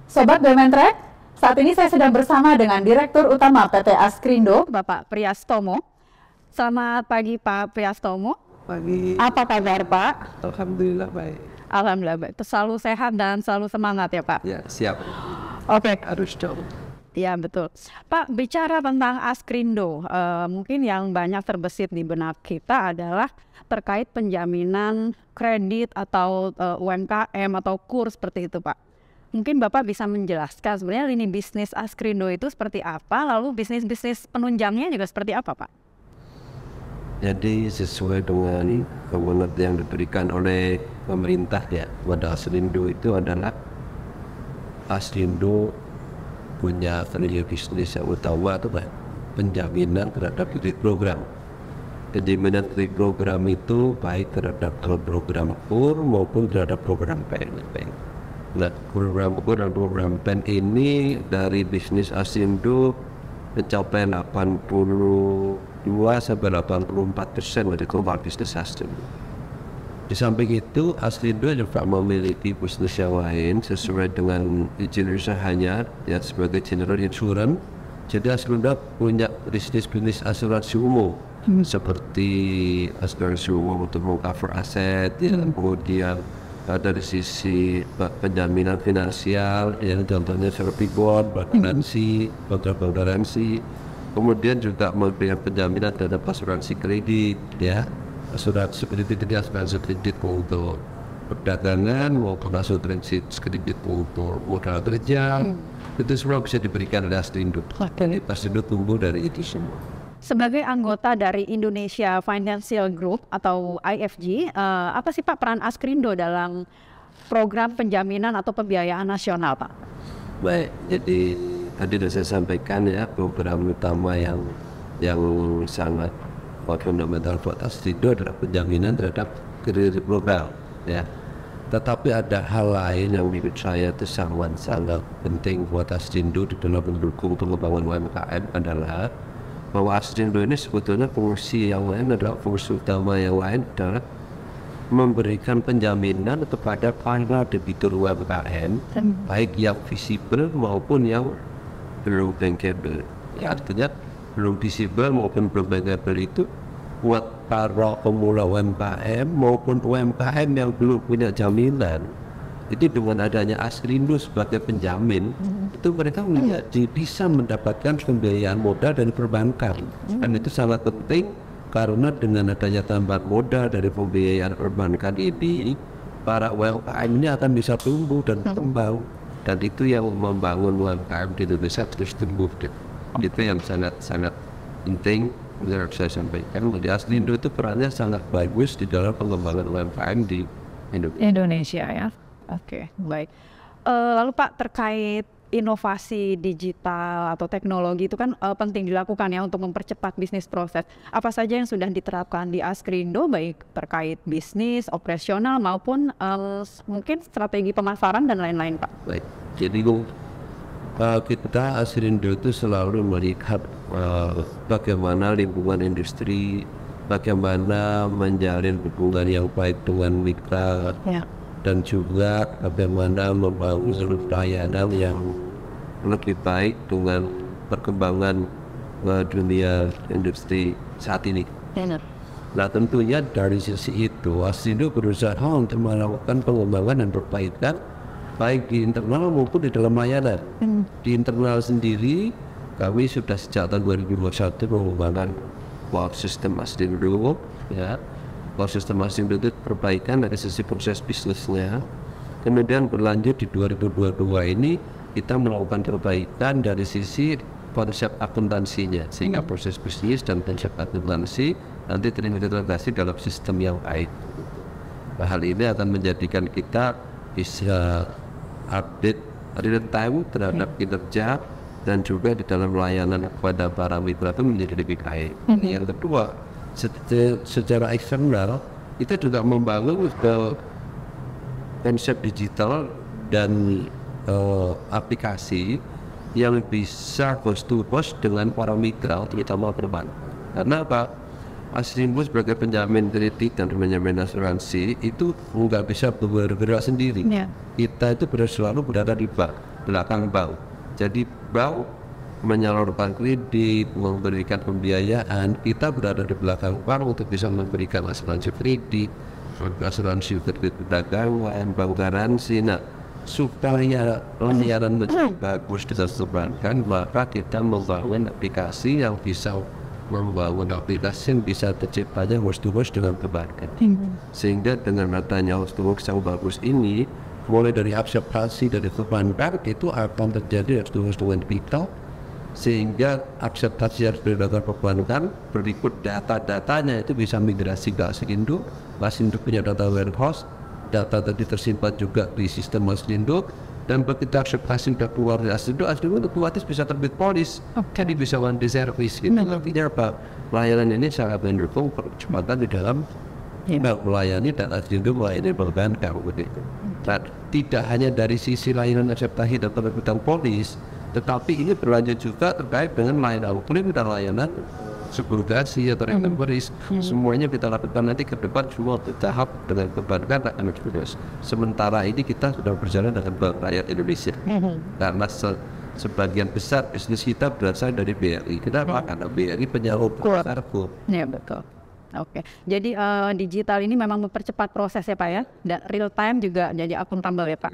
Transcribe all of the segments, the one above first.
Sobat BUMN Track, saat ini saya sedang bersama dengan Direktur Utama PT Askrindo, Bapak Priastomo. Selamat pagi Pak Priastomo. Pagi. Apa kabar Pak? Alhamdulillah baik. Alhamdulillah baik. Selalu sehat dan selalu semangat ya Pak? Ya, siap. Oke. Harus dong. Ya betul. Pak, bicara tentang Askrindo, mungkin yang banyak terbesit di benak kita adalah terkait penjaminan kredit atau UMKM atau KUR seperti itu Pak. Mungkin Bapak bisa menjelaskan sebenarnya lini bisnis Askrindo itu seperti apa, lalu bisnis-bisnis penunjangnya juga seperti apa Pak? Jadi sesuai dengan kewenangan yang diberikan oleh pemerintah ya pada Askrindo itu adalah Askrindo punya lini bisnis yang utama itu penjaminan terhadap kredit program. Penjaminan kredit program itu baik terhadap program KUR maupun terhadap program PN. Nah, program KUR dan program PEN ini dari bisnis Askrindo mencapai 82 sampai 84% dari total bisnis Askrindo. Di samping itu, Askrindo juga memiliki bisnis yang lain sesuai dengan izin usahanya ya sebagai general insurance. Jadi Askrindo punya bisnis asuransi umum seperti asuransi umum untuk mengcover aset, ya, kemudian dari sisi penjaminan finansial, ya, contohnya seperti bond, garansi, garansi. Kemudian juga memberikan penjaminan terhadap asuransi kredit, ya. Asuransi kredit untuk perdagangan maupun asuransi kredit untuk modal kerja, itu semua bisa diberikan oleh Askrindo. Askrindo tumbuh dari itu semua. Sebagai anggota dari Indonesia Financial Group atau IFG, apa sih Pak peran Askrindo dalam program penjaminan atau pembiayaan nasional Pak? Baik, jadi tadi sudah saya sampaikan ya program utama yang sangat fundamental buat Askrindo adalah penjaminan terhadap kredit program ya. Tetapi ada hal lain yang menurut saya itu sangat penting buat Askrindo di dalam mendukung pengembangan UMKM adalah bahwa Askrindo ini sebetulnya fungsi yang lain adalah fungsi utama yang lain adalah memberikan penjaminan kepada para debitur UMKM baik yang visible maupun yang belum bankable. Ya, artinya belum visible maupun belum bankable itu buat para pemula UMKM maupun UMKM yang belum punya jaminan. Jadi dengan adanya Askrindo sebagai penjamin, itu mereka bisa mendapatkan pembiayaan modal dari perbankan. Dan itu sangat penting karena dengan adanya tambahan modal dari pembiayaan perbankan ini, para UMKM ini akan bisa tumbuh dan berkembang. Dan itu yang membangun UMKM di Indonesia terus tumbuh. Itu yang sangat penting yang saya sampaikan. Jadi Askrindo itu perannya sangat bagus di dalam pengembangan UMKM di Indonesia ya. Oke, baik. Lalu Pak terkait inovasi digital atau teknologi itu kan penting dilakukan ya untuk mempercepat bisnis proses. Apa saja yang sudah diterapkan di Askrindo baik terkait bisnis, operasional maupun mungkin strategi pemasaran dan lain-lain Pak? Baik, jadi kita Askrindo itu selalu melihat bagaimana lingkungan industri, bagaimana menjalin hubungan yang baik dengan mitra, dan juga bagaimana membangun layanan yang lebih baik dengan perkembangan dunia industri saat ini. Nah tentunya dari sisi itu Askrindo berusaha untuk melakukan pengembangan dan perbaikan baik di internal maupun di dalam layanan. Di internal sendiri kami sudah sejak tahun 2021 mengembangkan sistem Askrindo, ya. Sistem Askrindo itu perbaikan dari sisi proses bisnisnya. Kemudian berlanjut di 2022 ini kita melakukan perbaikan dari sisi konsep akuntansinya, sehingga proses bisnis dan konsep akuntansi nanti terintegrasi dalam sistem yang baik. Hal ini akan menjadikan kita bisa update real time terhadap kinerja dan juga di dalam layanan kepada para mitra itu menjadi lebih baik. Yang kedua, secara eksternal kita juga membangun konsep digital dan aplikasi yang bisa host to host dengan para mitra terutama perbankan. Karena apa? Asrindo sebagai penjamin kredit dan penjamin asuransi itu nggak bisa bergerak sendiri. Ya. Kita itu selalu berada di belakang bank. Jadi bank menyalurkan kredit, memberikan pembiayaan, kita berada di belakang bank untuk bisa memberikan asuransi kredit, asuransi kredit perdagangan, bank garansi. Nah, supaya layanan menjadi bagus disebarkan, maka kita membangun aplikasi yang bisa terciptanya host to host dengan perbankan. Sehingga dengan datanya host to host yang bagus ini, mulai dari akseptasi dari perbankan itu akan terjadi host to host dengan kita, sehingga akseptasi harus dilakukan perbankan, berikut data-datanya itu bisa migrasi ke Asrindo. Asrindo punya data warehouse, data tadi tersimpan juga di sistem Asrindo, dan begitu akseptasi sudah keluar dari Asrindo otomatis bisa terbit polis. Jadi bisa one day service gitu. Artinya apa? Layanan ini sangat mendukung percepatan di dalam melayani dan Asrindo melayani perbankan begitu. Nah, tidak hanya dari sisi layanan akseptasi dan terbitan polis, tetapi ini berlanjut juga terkait dengan layanan klaim dan layanan sekuritiasi atau recoveries. Semuanya kita lakukan nanti ke depan semua bertahap dengan perbankan dan ekspedisi. Sementara ini kita sudah berjalan dengan Bank Rakyat Indonesia. Karena sebagian besar bisnis kita berasal dari BRI. Kenapa? Karena BRI penyalur besar. Ya betul. Oke, jadi digital ini memang mempercepat proses ya Pak ya, dan real time juga jadi akuntabel ya Pak.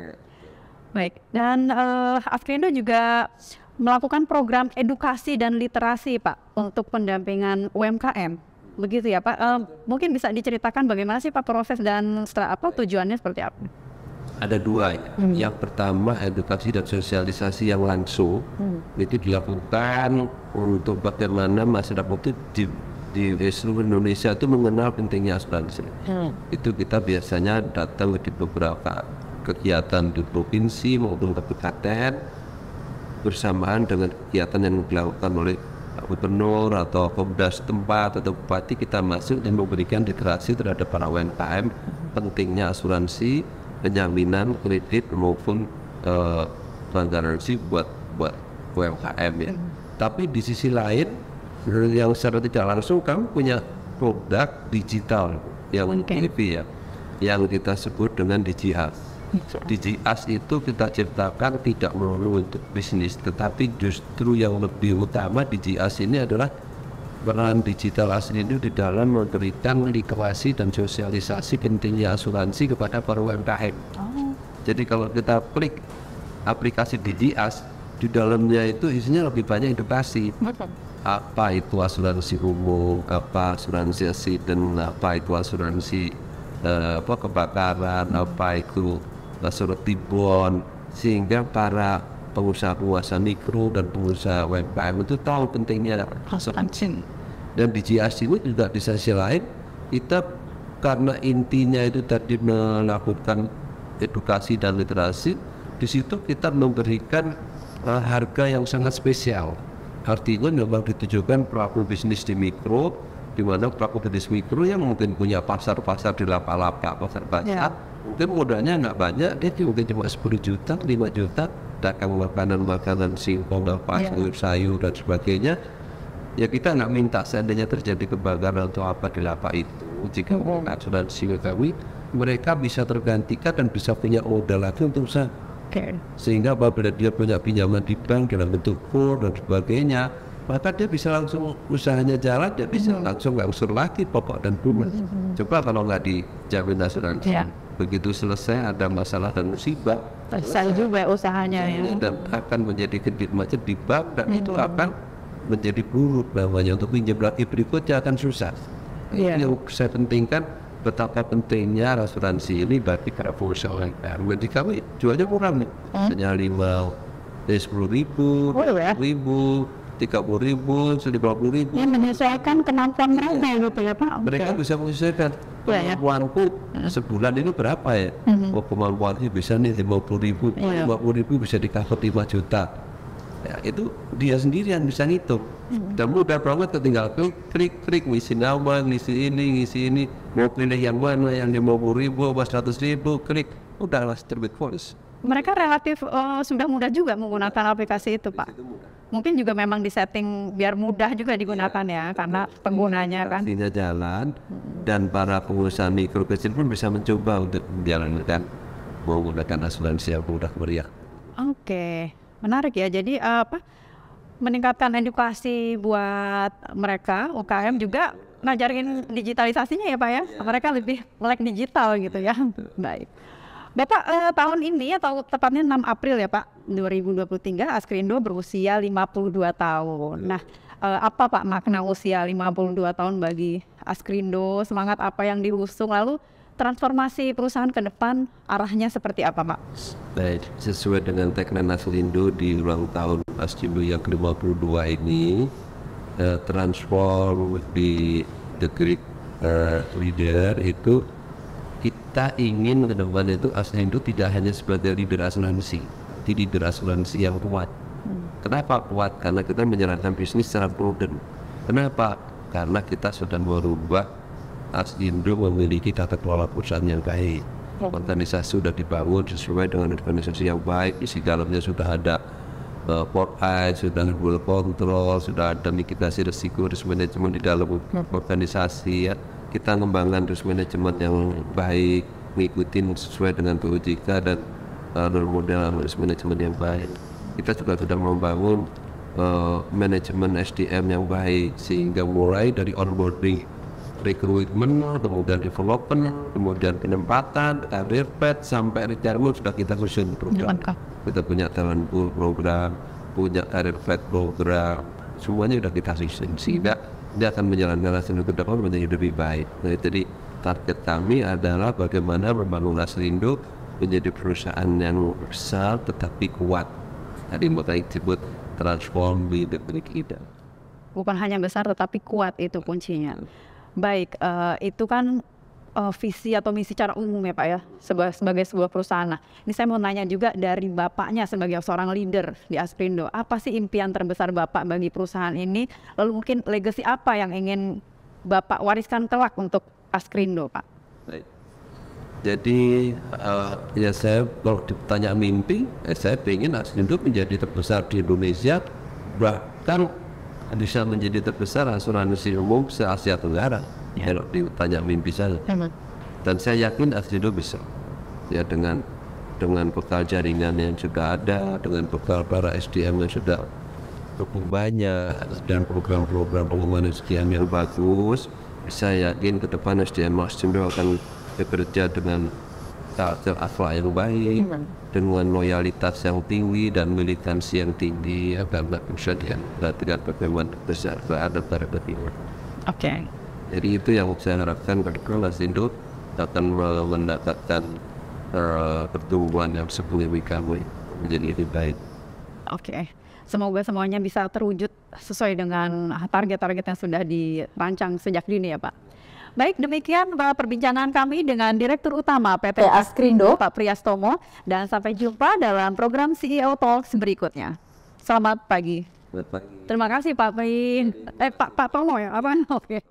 Baik, dan Asrindo juga melakukan program edukasi dan literasi Pak untuk pendampingan UMKM, begitu ya Pak. Mungkin bisa diceritakan bagaimana sih Pak proses dan tujuannya seperti apa? Ada dua ya. Yang pertama edukasi dan sosialisasi yang langsung itu dilakukan untuk bagaimana masyarakat itu di seluruh Indonesia itu mengenal pentingnya asuransi. Itu kita biasanya datang di beberapa kegiatan di provinsi maupun kabupaten bersamaan dengan kegiatan yang dilakukan oleh gubernur atau Pemda setempat atau bupati, kita masuk dan memberikan literasi terhadap para UMKM pentingnya asuransi, penjaminan kredit maupun bank garansi buat UMKM ya. Tapi di sisi lain yang secara tidak langsung kami punya produk digital yang ya, yang kita sebut dengan DigiAs. DigiAs itu kita ciptakan tidak melulu untuk bisnis, tetapi justru yang lebih utama DigiAs ini adalah peran digital Asrindo di dalam memberikan literasi dan sosialisasi pentingnya asuransi kepada para UMKM. Jadi kalau kita klik aplikasi DigiAs, di dalamnya itu isinya lebih banyak edukasi. Apa itu asuransi umum, apa asuransi accident, apa itu asuransi kebakaran, apa itu asuransi bond, sehingga para pengusaha mikro dan pengusaha UMKM itu tahu pentingnya asuransi. Dan di GIS ini juga di sisi lain kita karena intinya itu tadi melakukan edukasi dan literasi, di situ kita memberikan harga yang sangat spesial. Artinya memang ditujukan pelaku bisnis di mikro, di mana pelaku bisnis mikro yang mungkin punya pasar-pasar di lapak-lapak, pasar basah, mungkin modalnya nggak banyak, dia mungkin cuma 10 juta, 5 juta, dagang makanan singkong, sayur dan sebagainya. Ya kita nggak minta seandainya terjadi kebakaran atau apa di lapak itu, jika asuransi kami, mereka bisa tergantikan dan bisa punya modal lagi untuk usaha. Sehingga apabila dia punya pinjaman di bank dalam bentuk kur dan sebagainya, maka dia bisa langsung usahanya jalan, dia bisa langsung ngangsur lagi pokok dan bunga. Coba kalau nggak dijamin asuransi, begitu selesai ada masalah dan musibah, selesai juga usahanya ya. Dan akan menjadi kredit macet di bank dan itu akan menjadi buruk namanya, untuk pinjam lagi berikutnya akan susah. Yang saya pentingkan betapa pentingnya asuransi ini bagi para pengusaha UMKM. Jadi kami jualnya murah nih, hanya 10.000, 10.000, 30.000, 50.000. Ya menyesuaikan kemampuan mereka gitu ya Pak. Mereka bisa menyesuaikan. Kemampuanku sebulan itu berapa ya? Kemampuannya bisa nih 50.000, 50.000 bisa di-cover 5 juta. Ya, itu dia sendiri yang bisa ngitung. Dan mudah banget, tinggal klik ngisi nama, ngisi ini, mau pilih yang mana, yang 50.000, 100.000, klik, udah lah terbit polis. Mereka relatif sudah mudah juga menggunakan aplikasi itu Pak. mungkin juga memang disetting biar mudah juga digunakan ya, karena penggunanya kan. Artinya jalan, dan para pengusaha mikro kecil pun bisa mencoba untuk menjalankan menggunakan asuransi yang mudah meriah. Oke, menarik ya. Jadi meningkatkan edukasi buat mereka UKM, juga ngajarin digitalisasinya ya Pak ya. Mereka lebih melek digital gitu ya. Baik. Bapak tahun ini atau tepatnya 6 April ya Pak 2023 Askrindo berusia 52 tahun. Nah, apa Pak makna usia 52 tahun bagi Askrindo? Semangat apa yang diusung, lalu transformasi perusahaan ke depan arahnya seperti apa Pak? Baik, sesuai dengan tagline Askrindo di ulang tahun Askrindo yang ke-52 ini, transform di the Great Leader itu, kita ingin ke depan itu Askrindo tidak hanya sebagai leader asuransi, tapi leader asuransi yang kuat. Kenapa kuat? Karena kita menjalankan bisnis secara prudent. Kenapa? Karena kita sudah merubah Askrindo memiliki tata kelola perusahaan yang baik. Organisasi sudah dibangun sesuai dengan organisasi yang baik. Isi dalamnya sudah ada sudah ada goal control, sudah ada mitigasi risiko, risk management di dalam organisasi ya. Kita mengembangkan risk management yang baik, mengikuti sesuai dengan POJK dan model risk management yang baik. Kita juga sudah membangun manajemen SDM yang baik, sehingga mulai dari onboarding, recruitment, kemudian development, kemudian penempatan, career path, sampai retirement sudah kita susun program. Kita punya talent pool program, punya career path program, semuanya sudah kita susun, sehingga dia akan menjalankan Askrindo ke depan menjadi lebih baik. Nah, jadi target kami adalah bagaimana membangun Askrindo menjadi perusahaan yang besar tetapi kuat. Tadi makanya disebut transform with the leader. Bukan hanya besar tetapi kuat, itu kuncinya. Baik, itu kan visi atau misi secara umum ya Pak ya, sebagai sebuah perusahaan. Nah, ini saya mau nanya juga dari Bapaknya sebagai seorang leader di Askrindo. Apa sih impian terbesar Bapak bagi perusahaan ini? Lalu mungkin legacy apa yang ingin Bapak wariskan kelak untuk Askrindo Pak? Baik. Jadi ya saya kalau ditanya mimpi, saya ingin Askrindo menjadi terbesar di Indonesia, bahkan bisa menjadi terbesar asuransi umum se-Asia Tenggara. Kalau ditanya mimpi saya, dan saya yakin Askrindo bisa ya, dengan bekal jaringan yang sudah ada, dengan bekal para SDM yang sudah cukup banyak, dan program-program pengembangan SDM yang bagus. Saya yakin ke depan SDM Askrindo akan bekerja dengan karakter akhlak yang baik, dengan loyalitas yang tinggi dan militansi yang tinggi ya, karena bisa diperhatikan bagaimana besar terhadap timur. Oke. Jadi itu yang saya harapkan ke depan Askrindo akan mendapatkan pertumbuhan yang signifikan menjadi lebih baik. Oke. Semoga semuanya bisa terwujud sesuai dengan target-target yang sudah dirancang sejak dini ya Pak. Baik, demikian perbincangan kami dengan Direktur Utama PT Askrindo, Pak Priyastomo, dan sampai jumpa dalam program CEO Talks berikutnya. Selamat pagi. Selamat pagi. Terima kasih Pak Pri. Pak Tomo ya, apa? Oke.